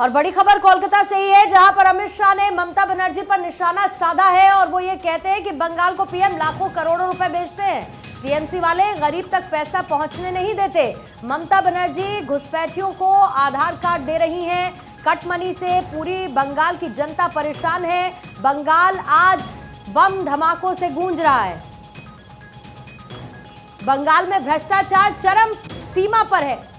और बड़ी खबर कोलकाता से ही है, जहां पर अमित शाह ने ममता बनर्जी पर निशाना साधा है और वो ये कहते हैं कि बंगाल को पीएम लाखों करोड़ों रुपए बेचते हैं। टीएमसी वाले गरीब तक पैसा पहुंचने नहीं देते। ममता बनर्जी घुसपैठियों को आधार कार्ड दे रही हैं। कट मनी से पूरी बंगाल की जनता परेशान है। बंगाल आज बम धमाकों से गूंज रहा है। बंगाल में भ्रष्टाचार चरम सीमा पर है।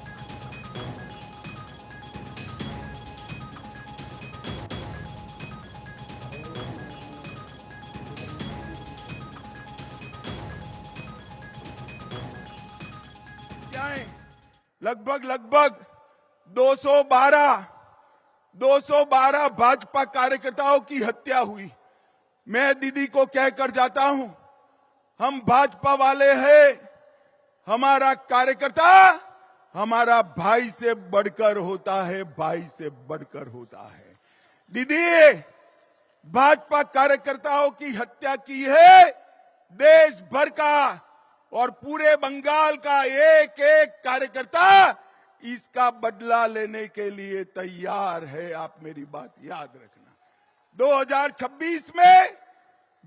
लगभग 212 भाजपा कार्यकर्ताओं की हत्या हुई। मैं दीदी को कहकर जाता हूं, हम भाजपा वाले हैं, हमारा कार्यकर्ता हमारा भाई से बढ़कर होता है, भाई से बढ़कर होता है। दीदी, भाजपा कार्यकर्ताओं की हत्या की है देश भर का और पूरे बंगाल का एक एक कार्यकर्ता इसका बदला लेने के लिए तैयार है। आप मेरी बात याद रखना। 2026 में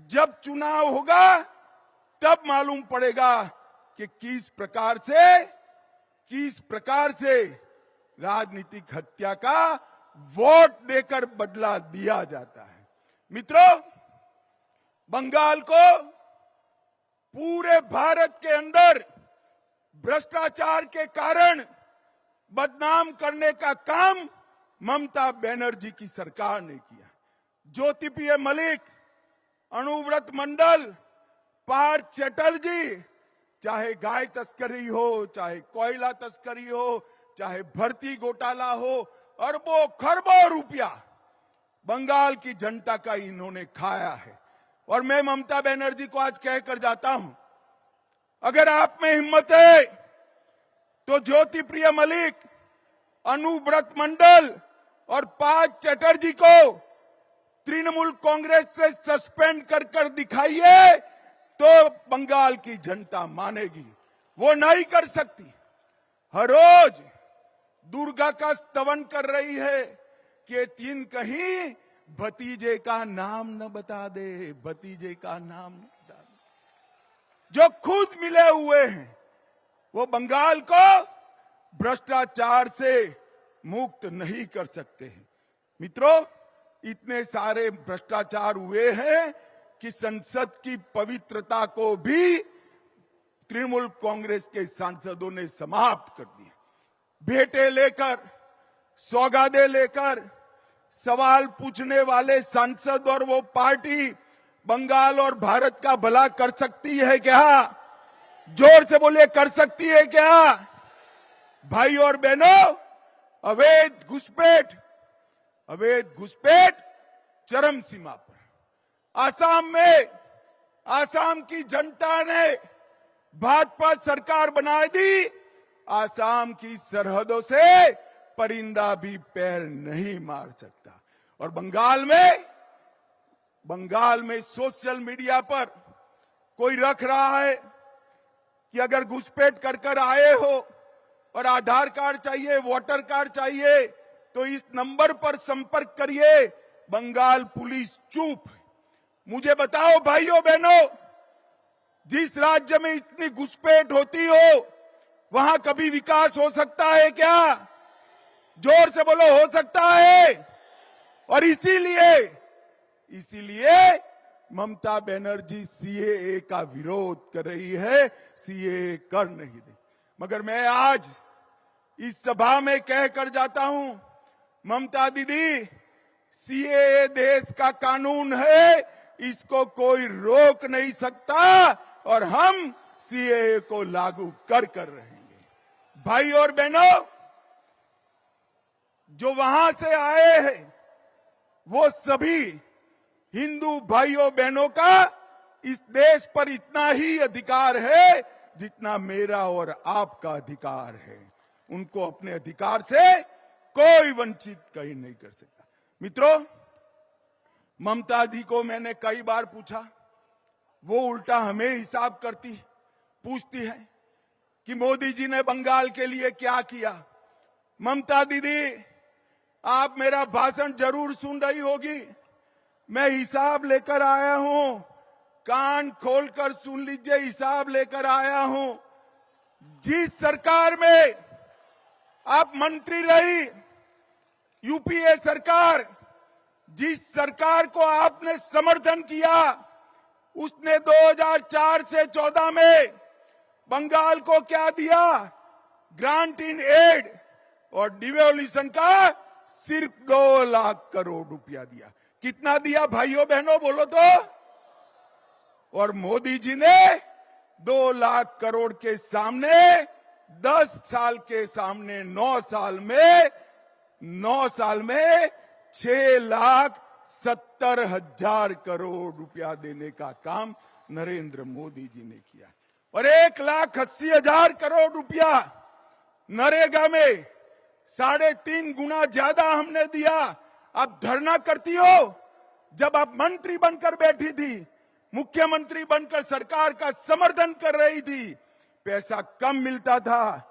जब चुनाव होगा तब मालूम पड़ेगा कि किस प्रकार से राजनीतिक हत्या का वोट देकर बदला दिया जाता है। मित्रों, बंगाल को पूरे भारत के अंदर भ्रष्टाचार के कारण बदनाम करने का काम ममता बनर्जी की सरकार ने किया। ज्योतिप्रिय मलिक, अनुव्रत मंडल, पार्थ चटर्जी, चाहे गाय तस्करी हो, चाहे कोयला तस्करी हो, चाहे भर्ती घोटाला हो, अरबों खरबों रुपया बंगाल की जनता का इन्होंने खाया है। और मैं ममता बनर्जी को आज कहकर जाता हूं, अगर आप में हिम्मत है तो ज्योतिप्रिय मलिक, अनुव्रत मंडल और पार्थ चटर्जी को तृणमूल कांग्रेस से सस्पेंड कर दिखाइए तो बंगाल की जनता मानेगी। वो नहीं कर सकती। हर रोज दुर्गा का स्तवन कर रही है कि तीन कहीं भतीजे का नाम न बता दे, भतीजे का नाम न बता दे। जो खुद मिले हुए हैं वो बंगाल को भ्रष्टाचार से मुक्त नहीं कर सकते हैं। मित्रों, इतने सारे भ्रष्टाचार हुए हैं कि संसद की पवित्रता को भी तृणमूल कांग्रेस के सांसदों ने समाप्त कर दिया। भेंटे लेकर, सौगादे लेकर सवाल पूछने वाले सांसद और वो पार्टी बंगाल और भारत का भला कर सकती है क्या? जोर से बोलिए, कर सकती है क्या? भाई और बहनों, अवैध घुसपैठ चरम सीमा पर। आसाम की जनता ने भाजपा सरकार बना दी। आसाम की सरहदों से परिंदा भी पैर नहीं मार सकता। और बंगाल में सोशल मीडिया पर कोई रख रहा है कि अगर घुसपैठ कर आए हो और आधार कार्ड चाहिए, वोटर कार्ड चाहिए तो इस नंबर पर संपर्क करिए। बंगाल पुलिस चुप। मुझे बताओ भाइयों बहनों, जिस राज्य में इतनी घुसपैठ होती हो वहां कभी विकास हो सकता है क्या? जोर से बोलो, हो सकता है? और इसीलिए ममता बनर्जी सीएए का विरोध कर रही है, सीएए कर नहीं दे। मगर मैं आज इस सभा में कहकर जाता हूं, ममता दीदी, सीएए देश का कानून है, इसको कोई रोक नहीं सकता और हम सीएए को लागू कर रहेंगे। भाई और बहनों, जो वहां से आए हैं वो सभी हिंदू भाइयों बहनों का इस देश पर इतना ही अधिकार है जितना मेरा और आपका अधिकार है। उनको अपने अधिकार से कोई वंचित कहीं नहीं कर सकता। मित्रों, ममता जी को मैंने कई बार पूछा, वो उल्टा हमें हिसाब पूछती है कि मोदी जी ने बंगाल के लिए क्या किया। ममता दीदी, आप मेरा भाषण जरूर सुन रही होगी। मैं हिसाब लेकर आया हूं, कान खोलकर सुन लीजिए, हिसाब लेकर आया हूं। जिस सरकार में आप मंत्री रही, यूपीए सरकार, जिस सरकार को आपने समर्थन किया, उसने 2004 से 14 में बंगाल को क्या दिया? ग्रांट इन एड और डिवोल्यूशन का सिर्फ 2 लाख करोड़ रुपया दिया। कितना दिया भाइयों बहनों, बोलो तो? और मोदी जी ने 2 लाख करोड़ के सामने 10 साल के सामने 9 साल में 6,70,000 करोड़ रुपया देने का काम नरेंद्र मोदी जी ने किया। और 1,80,000 करोड़ रुपया नरेगा में 3.5 गुना ज्यादा हमने दिया। आप धरना करती हो, जब आप मंत्री बनकर बैठी थी, मुख्यमंत्री बनकर सरकार का समर्थन कर रही थी, पैसा कम मिलता था।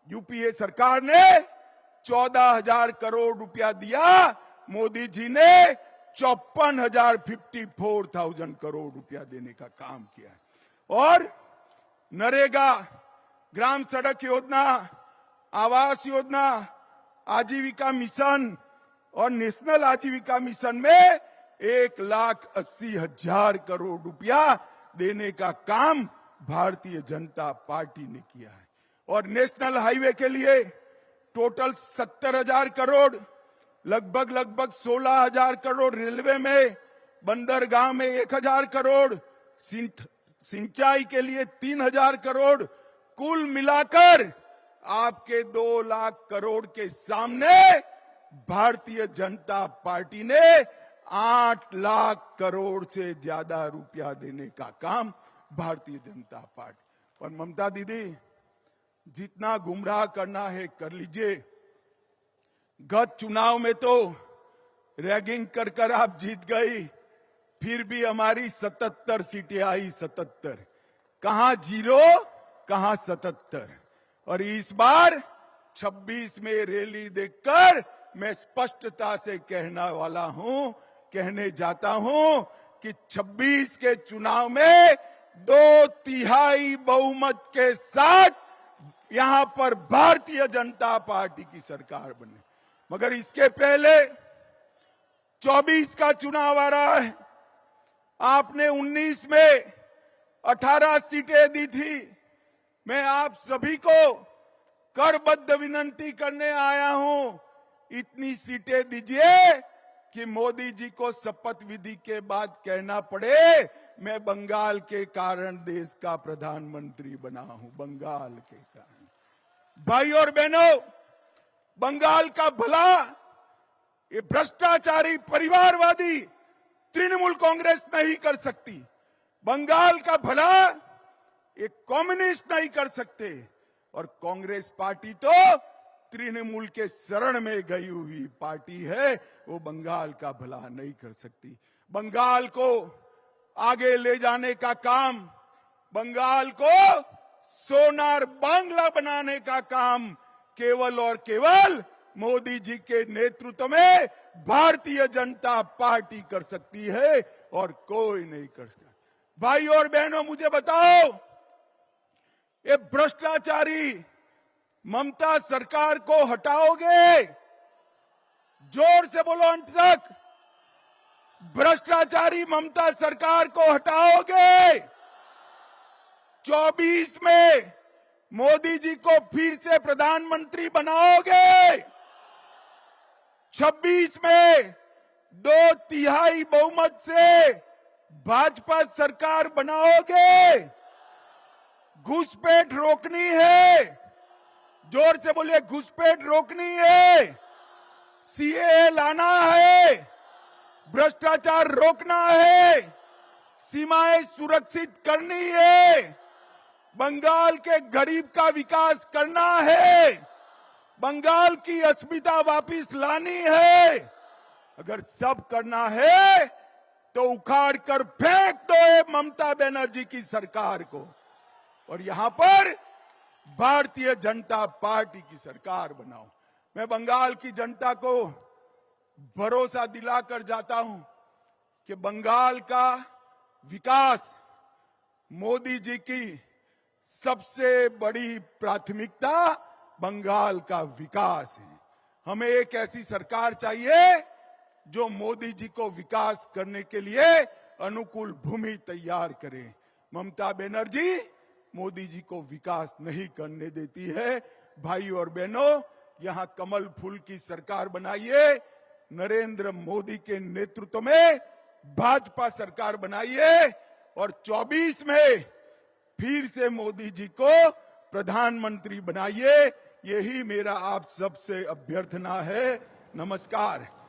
यूपीए सरकार ने 14,000 करोड़ रुपया दिया, मोदी जी ने 54,000 करोड़ रुपया देने का काम किया। और नरेगा, ग्राम सड़क योजना, आवास योजना, आजीविका मिशन और नेशनल आजीविका मिशन में 1,80,000 करोड़ रुपया देने का काम भारतीय जनता पार्टी ने किया है। और नेशनल हाईवे के लिए टोटल 70,000 करोड़, लगभग 16,000 करोड़, रेलवे में, बंदरगाह में 1,000 करोड़, सिंचाई के लिए 3,000 करोड़, कुल मिलाकर आपके 2 लाख करोड़ के सामने भारतीय जनता पार्टी ने 8 लाख करोड़ से ज्यादा रुपया देने का काम भारतीय जनता पार्टी। और ममता दीदी, जितना गुमराह करना है कर लीजिए। गत चुनाव में तो रैगिंग कर आप जीत गई, फिर भी हमारी 77 सीटें आई। 77, कहां 0, कहां 77। और इस बार 26 में रैली देखकर मैं स्पष्टता से कहने जाता हूं कि 26 के चुनाव में 2/3 बहुमत के साथ यहां पर भारतीय जनता पार्टी की सरकार बने। मगर इसके पहले 24 का चुनाव आ रहा है। आपने 19 में 18 सीटें दी थी। मैं आप सभी को करबद्ध विनंती करने आया हूं, इतनी सीटें दीजिए कि मोदी जी को शपथ विधि के बाद कहना पड़े, मैं बंगाल के कारण देश का प्रधानमंत्री बना हूं, बंगाल के कारण। भाई और बहनों, बंगाल का भला ये भ्रष्टाचारी परिवारवादी तृणमूल कांग्रेस नहीं कर सकती। बंगाल का भला ये कम्युनिस्ट नहीं कर सकते। और कांग्रेस पार्टी तो तृणमूल के शरण में गई हुई पार्टी है, वो बंगाल का भला नहीं कर सकती। बंगाल को आगे ले जाने का काम, बंगाल को सोनार बांग्ला बनाने का काम केवल और केवल मोदी जी के नेतृत्व में भारतीय जनता पार्टी कर सकती है और कोई नहीं कर सकता। भाई और बहनों, मुझे बताओ, ये भ्रष्टाचारी ममता सरकार को हटाओगे? जोर से बोलो अंत तक। भ्रष्टाचारी ममता सरकार को हटाओगे? 24 में मोदी जी को फिर से प्रधानमंत्री बनाओगे? 26 में 2/3 बहुमत से भाजपा सरकार बनाओगे? घुसपैठ रोकनी है, जोर से बोलिए, घुसपैठ रोकनी है, सीएए लाना है, भ्रष्टाचार रोकना है, सीमाएं सुरक्षित करनी है, बंगाल के गरीब का विकास करना है, बंगाल की अस्मिता वापिस लानी है। अगर सब करना है तो उखाड़ कर फेंक दो ये ममता बनर्जी की सरकार को और यहां पर भारतीय जनता पार्टी की सरकार बनाओ। मैं बंगाल की जनता को भरोसा दिलाकर जाता हूं कि बंगाल का विकास मोदी जी की सबसे बड़ी प्राथमिकता बंगाल का विकास है। हमें एक ऐसी सरकार चाहिए जो मोदी जी को विकास करने के लिए अनुकूल भूमि तैयार करे। ममता बनर्जी मोदी जी को विकास नहीं करने देती है। भाई और बहनों, यहां कमल फूल की सरकार बनाइए, नरेंद्र मोदी के नेतृत्व में भाजपा सरकार बनाइए और 24 में फिर से मोदी जी को प्रधानमंत्री बनाइए। यही मेरा आप सबसे अभ्यर्थना है। नमस्कार।